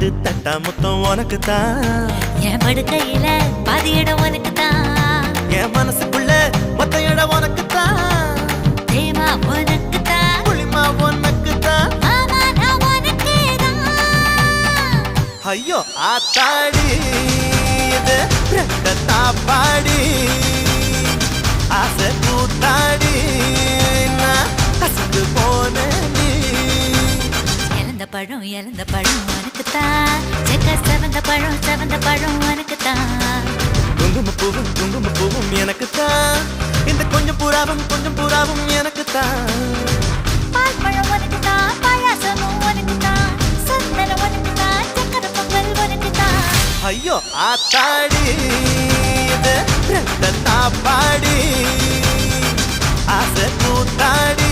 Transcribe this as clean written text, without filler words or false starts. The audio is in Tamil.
பட்டு தட்டா முத்தம் உனக்கு தான். என் படுக்கையில பாதி இடம் உனக்கு தான். என் மனசுக்குள்ள மொத்த இடம் உனக்கு தான். தேமா உனக்கு தான். புளிமா உனக்கு தான். மாமா நான் உனக்கு தான். ஐயோ ஆத்தாடி இது ரெட்ட தாப்பாடி ஆசை கூத்தாடி நான் கசந்து போன நீ. இழந்த பழம் உனக்கு தான். செக்க செவந்த பழம் உனக்கு தான். குங்கும பூவும் எனக்கு தான். இந்த கொஞ்சம் புறாவும் எனக்கு தான். பால் பழம் உனக்கு தான். பாயாசமும் உனக்கு தான். சந்தனம் உனக்கு தான். சக்கரை பொங்கல் உனக்கு தான். ஐயோ ஆத்தாடி இது ரெட்ட தாப்பாடி ஆசை கூத்தாடி